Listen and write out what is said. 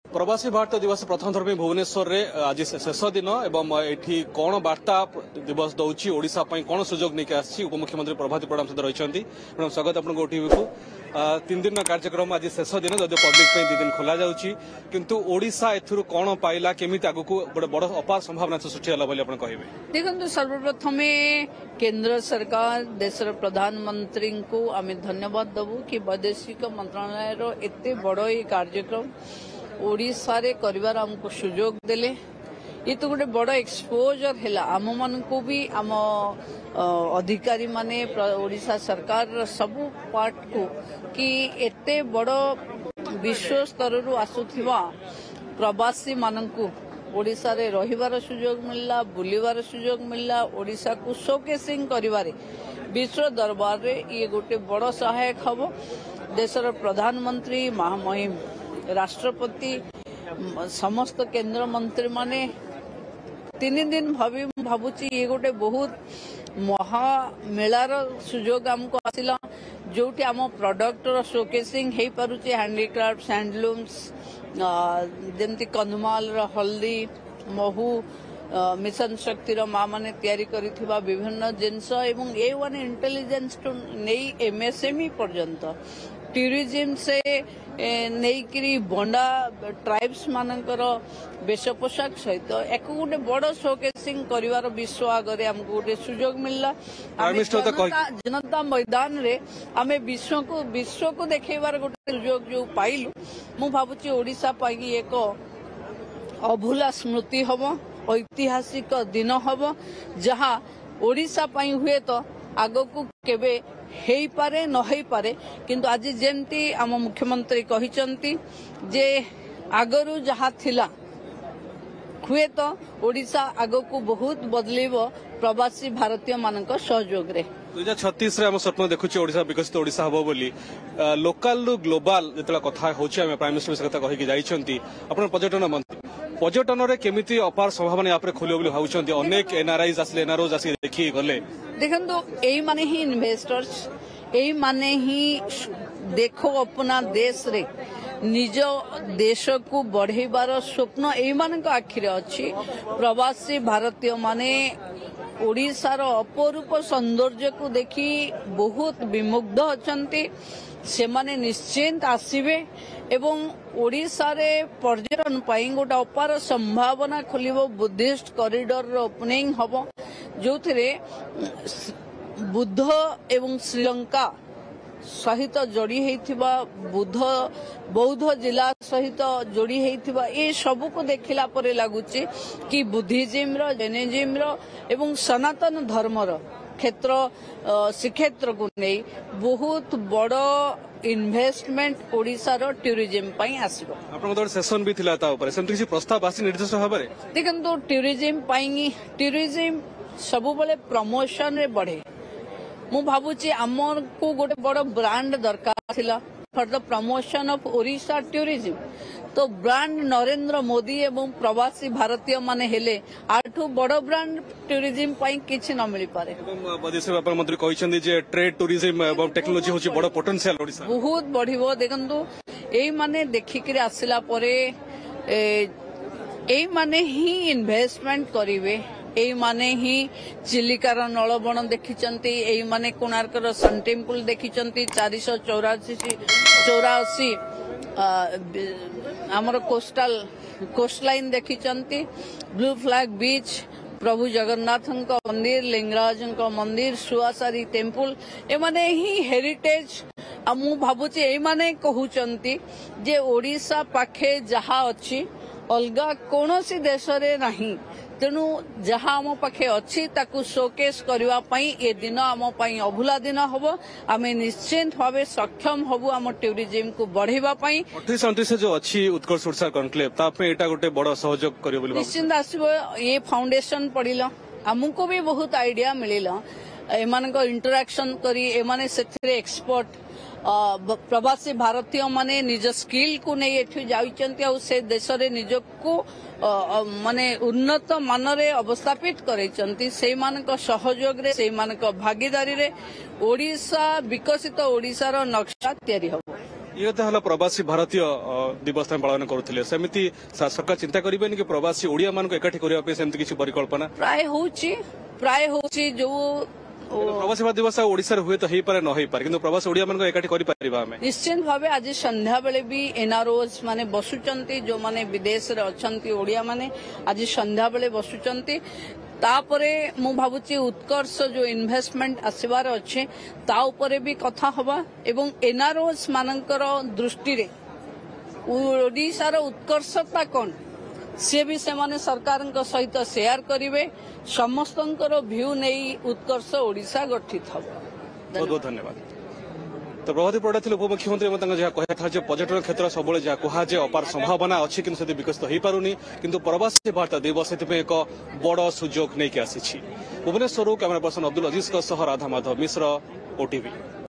प्रवासी भारत दिवस प्रथम थर भुवनेश्वर रे आज शेष दिन एवं एठी कौन वार्ता दिवस दौची ओडिशा पई कौन सुजोग नहीं आसी उपमुख्यमंत्री प्रभात प्रधान सहित रही मैडम स्वागत आपको ओटीवी को 3 दिन कार्यक्रम आज शेष दिन जदि पब्लिक 2 दिन खोल जाऊँगी किंतु ओडिशा एथुरु कौन पाइला केमिति आगु गोटे बड़ अपार संभावना सृष्टि होला बोली आपण कहिबे। देखंतु सर्वप्रथम केंद्र सरकार देशर प्रधानमंत्री को आम धन्यवाद दबु कि वैदेशिक मंत्रालय रो एते बड़ ये कार्यक्रम ओडिशा रे करिवार हमको सुजोग देले। ये तो गोटे बड़ एक्सपोजर है आम मान को भी आम अधिकारी माने ओडिशा सरकार सबु पार्ट को कि एते बड़ विश्व स्तर रु आसुथिबा प्रवासी माननकु ओडिशा रे रहिबार सुजोग मिलला, बुलिबार सुजोग मिलला, ओडिशा को शोकेसिंग करिवारे विश्व दरबार रे ये गोटे बड़ सहायक हबो। देशर प्रधानमंत्री महामहिम राष्ट्रपति समस्त केंद्र मंत्री माने 3 दिन भावुची ये गोटे बहुत महामेलार सुजोग हमको आसिला जोटी आम प्रोडक्ट रो शोकेसिंग हे पारुचे हैंडीक्राफ्ट हैंडलूम्स जेमती कंधमाल रो हल्दी महू मिशन शक्ति रो माँ माने तैयारी करिथिबा विभिन्न जिनस एवं A1 इंटेलिजेंस टू नहीं एमएसएमई पर्यंत टूरिज्म से नहींकरी बंडा ट्राइब्स मानकर वेश पोशाक सहित एक गोटे बड़ शोकेसिंग करिवार विश्व आगे हमको गोटे सुजोग मिलला। जनता मैदान रे आमे विश्व को देखैबार गोटे सुजोग जो पाइलु मु भाबुची ओडिशा पाई एक अभूला स्मृति हबो, ऐतिहासिक दिन हबो जहाँ ओडिशा पाई हुए तो आगकू केबे हेई पारे न हेई पारे किंतु आज जेमती आम मुख्यमंत्री कहिचंती जे आगरू जहाँ थिला हुए तो ओडिशा आगकू बहुत बदलिबो प्रवासी भारतीय मानक सहयोग रे। 2036 रे हम स्वप्न देखुची ओडिशा विकसित ओडिशा हबो बोली लोकल रु ग्लोबल जेतला कथा होची हम प्राइम मिनिस्टर से कथा कहि कि जाइछंती आपण पर्यटन मंत्री पर्यटन रे केमिति अपार संभावना आपरे खोलियो बोली भाउछंती अनेक एनआरआईज आसले एनआरओज आसी देखि गले देखंतु एई माने ही इन्वेस्टर्स एई माने ही देखो अपना देश रे निज देश को बढ़ेबार स्वप्न एई मानक आखिरे अछि। प्रवासी भारतीय माने ओडिशार अपरूप सौंदर्य को देखी बहुत विमुग्ध अछंती से माने निश्चिंत आसीबे एवं ओडिशा रे पर्यटन पाई गोटे अपार संभावना खोलिबो। बुद्धिस्ट कॉरिडोर ओपनिंग हबो जो थिरे बुद्ध एवं श्रीलंका सहित जोड़ी हेइथिबा बौद्ध जिला सहित जोड़ी हेइथिबा ए सब को देखिला परे लागुची कि बुद्धिज्म रो जैनिज्म रो एवं सनातन धर्म रो क्षेत्र श्रीक्षेत्र को नहीं बहुत बड़ इन्वेस्टमेंट ओडिशा रो टूरिज्म पई आसीबो। आपन सेशन भी थिला ता ऊपर सेमति किसी प्रस्ताव आसी निर्देश हबारे देखंतु टूरिज्म पई टूरिज्म सबु बेले प्रमोशन रे बढ़े मु भाबुची हमर को गोटे बड़ ब्रांड दरकार थिला for the promotion of Odisha tourism तो ब्रांड नरेंद्र मोदी एवं प्रवासी भारतीय माने हेले आठु बड़ ब्रांड टूरिज्म पई किछि न मिली पारे। वैदेशिक व्यापार मंत्री कहिसंदी जे ट्रेड टूरिज्म एवं टेक्नोलॉजी होची बड़ पोटेंशियल ओडिशा बहुत बढ़िबो। देखंतु एई माने देखिकरी आसिला परे एई माने ही इन्वेस्टमेंट करिवे एई माने ही चिलिकार नलबण देखिचंती एई माने कोणार्कर सन टेम्पल देखिचंती 484 आमर कोस्ट लाइन देखिचंती ब्लू फ्लैग बीच प्रभु जगन्नाथ मंदिर लिंगराज मंदिर सुआसारी टेम्पल ए माने ही हेरिटेज मु भाबुची ए माने कहउचंती जे ओडिशा पाखे जहा अछि अलगा कोनोसी देश रे नाही तेणु जहाँ आम पाखे अच्छी ताकू शोकेस करबा पई ए दिन आम पई अभूला दिन हबो। आमे निश्चिंत भावे सक्षम हबु आम टूरिज्म को बढ़ेबा पई 28-29 जो अच्छी उत्कर्ष ओडिशा कॉन्क्लेव ता पे एटा गोटे बड़ सहयोग करियो बोली निश्चिंत आसीबो। ये फाउंडेशन पड़िला हमको भी बहुत आइडिया मिलिला एमान को इंटरेक्शन करी एमाने सेथिरे एक्सपर्ट प्रवासी भारतीय माने निज स्किल को नहीं एठु जाउचंती आ से देश रे निज को माने उन्नत मानरे अवस्थापित करैचंती से मानक सहयोग रे से मानक भागीदारी रे ओडिशा विकसित ओडिशा रो नक्शा तयारी हबो। ये तो हला प्रवासी भारतीय दिवस पालन करुले सेमती सरकार चिंता करेंगे कि प्रवासी ओडिया मान एकाठी करने सेमती किसी परिकल्पना प्राय होची जो प्रवासी भारत दिवस ओडिशा हुए तो हो पारे न हो पारे किंतु प्रवासी ओडिया मान एकाठी कर निश्चित भाव आज संध्या बेले भी एनआरओज माने बसुचंती जो माने विदेश रे अछंती ओडिया माने आज संध्या बेले बसुचंती तापरे मु भाबुची उत्कर्ष जो इन्वेस्टमेंट आसबार अच्छे ता उपरे भी कथा हवा एवं एनआरओज मानकर दृष्टि रे ओडिशार उत्कर्षता कौन सी भी से माने सरकार सहित शेयर करेंगे समस्तंकर व्यू नहीं उत्कर्ष ओडिशा गठित हम। बहुत बहुत धन्यवाद। तो प्रभाती परिडा थे उपमुख्यमंत्री जहाँ कहा पर्यटन क्षेत्र सब जहाँ कहुए अपार संभावना अच्छी कि विकसित हो पारुनी किंतु प्रवासी भारत दिवस एक बड़ सुजोग नहीं आसी। भुवनेश्वर कैमरा पर्सन अब्दुल अजीज राधा माधव मिश्र, ओटीवी।